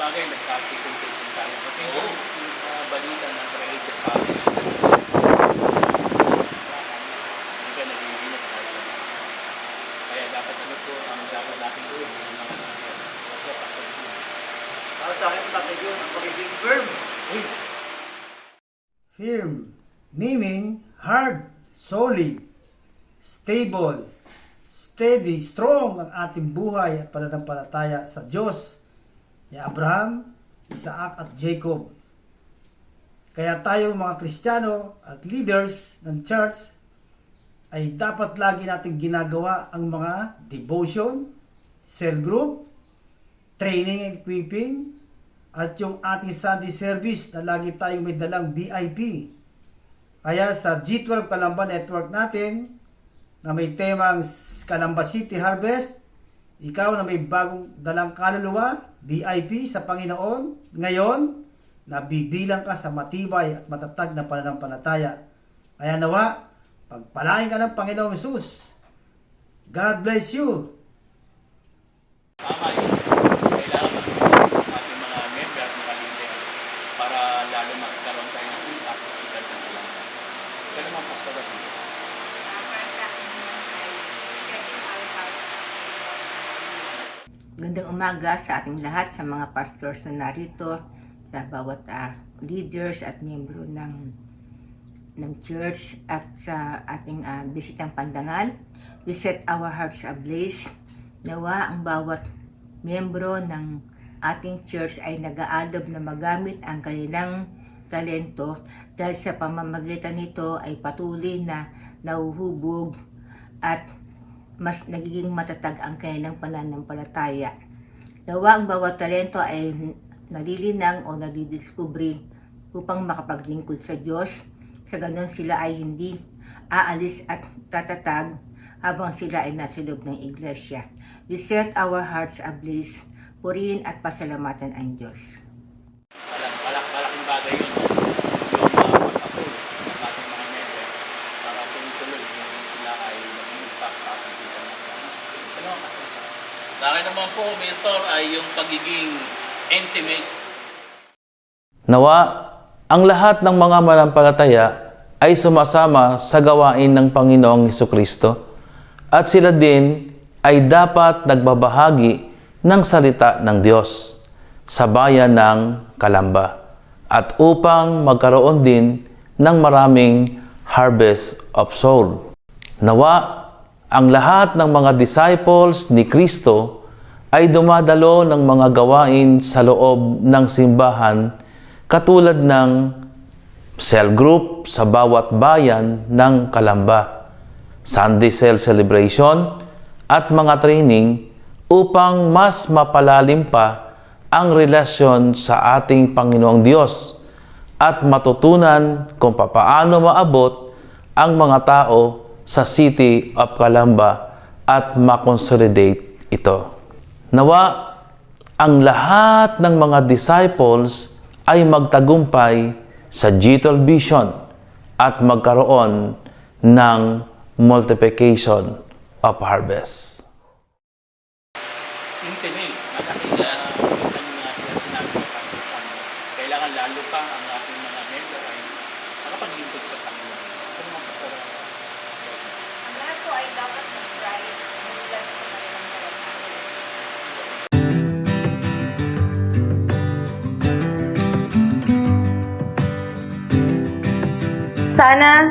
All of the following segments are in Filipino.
bagay, nagkakikong-kikong tayo. Kasi yung balita na related sa atin, hindi ka nag-iingat tayo. Kaya dapat ano po ang dapat natin doon yung mga pastor. Para sa akin, tatay yun, ang pagiging firm. Firm, meaning hard, solid, stable, steady, strong ang ating buhay at pananampalataya sa Diyos ni Abraham, Isaac at Jacob. Kaya tayo mga Kristiyano at leaders ng church ay dapat lagi nating ginagawa ang mga devotion, cell group, training and equipping, at yung ating Sunday service na lagi tayong may dalang VIP. Kaya sa G12 Calamba Network natin, na may temang Calamba City Harvest, ikaw na may bagong dalang kaluluwa, VIP sa Panginoon, ngayon, nabibilang ka sa matibay at matatag na pananampalataya. Kaya nawa, pagpalain ka ng Panginoong Hesus. God bless you. Tama yun. Kailangan mag-ating mga member at mga leader para lalo magkaroon tayo ng impact sa iba't ng alam. Kaya naman, Pastor Rafi. Para sa akin naman ay setting our hearts for peace. Gandang umaga sa ating lahat, sa mga pastors na narito, sa bawat leaders at miyembro ng church at sa ating bisitang pandangal. We set our hearts ablaze. Nawa ang bawat miyembro ng ating church ay nag-aalab na magamit ang kanilang talento dahil sa pamamagitan nito ay patuloy na nahuhubog at mas nagiging matatag ang kanilang pananampalataya. Nawa ang bawat talento ay nalilinang o nadidiskubre upang makapaglingkod sa Diyos. Sa ganon sila ay hindi aalis at tatatag habang sila ay nasa loob ng iglesia. We set our hearts ablaze, purihin at pasalamatan ang Diyos. Malaking bagay yun, no? Yung pag-approve ng ating mga member para tuloy-tuloy yung sila ay nag-impact sa ating kita ng ano ang Pastor? Sa akin naman po, mentor, ay yung pagiging intimate. Nawa, ang lahat ng mga manampalataya ay sumasama sa gawain ng Panginoong Hesukristo at sila din ay dapat nagbabahagi ng salita ng Diyos sa bayan ng Calamba at upang magkaroon din ng maraming harvest of soul. Nawa, ang lahat ng mga disciples ni Kristo ay dumadalo ng mga gawain sa loob ng simbahan katulad ng cell group sa bawat bayan ng Calamba, Sunday cell celebration at mga training upang mas mapalalim pa ang relasyon sa ating Panginoong Diyos at matutunan kung papaano maabot ang mga tao sa City of Calamba at makonsolidate ito. Nawa, ang lahat ng mga disciples ay magtagumpay sa G12 Vision at magkaroon ng multiplication of harvest. Intimate. Malaki na sinabi ng Pastor Sam. Kailangan lalo pa ang ating mga member ay makapaglingkod sa Panginoon. Ano mga Pastor Rafi? Ang lahat po ay dapat mag-try hanggang sa kanilang palataya. Sana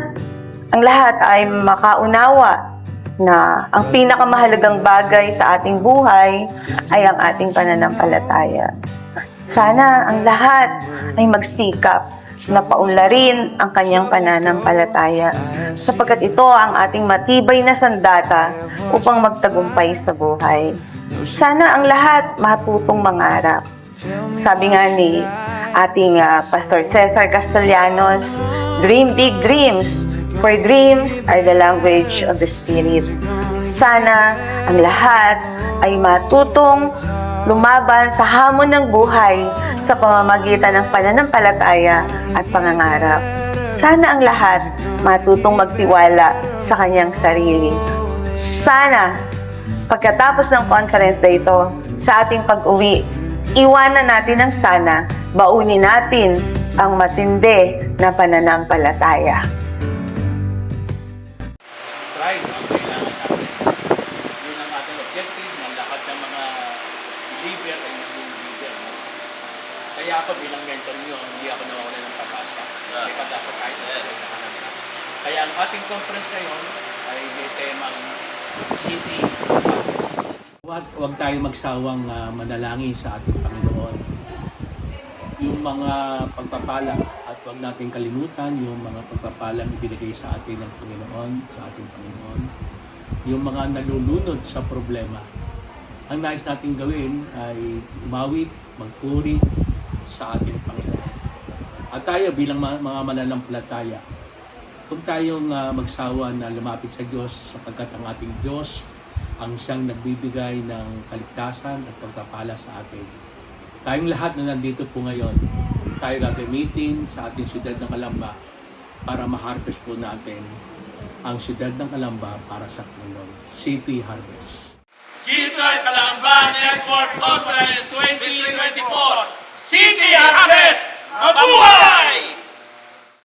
ang lahat ay makaunawa na ang pinakamahalagang bagay sa ating buhay ay ang ating pananampalataya. Sana ang lahat ay magsikap na paunlarin ang kanyang pananampalataya sapagkat ito ang ating matibay na sandata upang magtagumpay sa buhay. Sana ang lahat matutong mangarap. Sabi nga ni ating Pastor Cesar Castellanos, dream big dreams, for dreams are the language of the Spirit. Sana ang lahat ay matutong lumaban sa hamon ng buhay sa pamamagitan ng pananampalataya at pangangarap. Sana ang lahat matutong magtiwala sa kanyang sarili. Sana pagkatapos ng conference na ito, sa ating pag-uwi, Iwanan natin ang sana, baunin natin ang matindi na pananampalataya. Try ang kailangan natin. Yun ang ating objective ng lahat ng mga believer ay naging believer. Kaya ako bilang mentor nyo, hindi ako nawawala ng pag-asa. May pag-asa kahit na sa kanagkas. Kaya ang ating conference ngayon ay may temang City Harvest. Huwag tayo magsawang manalangin sa ating Panginoon. Yung mga pagpapala at huwag natin kalimutan yung mga pagpapalang ibinigay sa atin ng Panginoon, sa ating Panginoon. Yung mga nalulunod sa problema. Ang nais natin gawin ay umawit, magpuri sa ating Panginoon. At tayo bilang mga mananampalataya, huwag tayong magsawa na lumapit sa Diyos sapagkat ang ating Diyos ang siyang nagbibigay ng kaligtasan at pagpapala sa atin. Tayong lahat na nandito po ngayon, tayo gagamitin sa ating siyudad ng Calamba para ma-harvest po natin ang siyudad ng Calamba para sa Panginoon. City Harvest. City Calamba Network Conference 20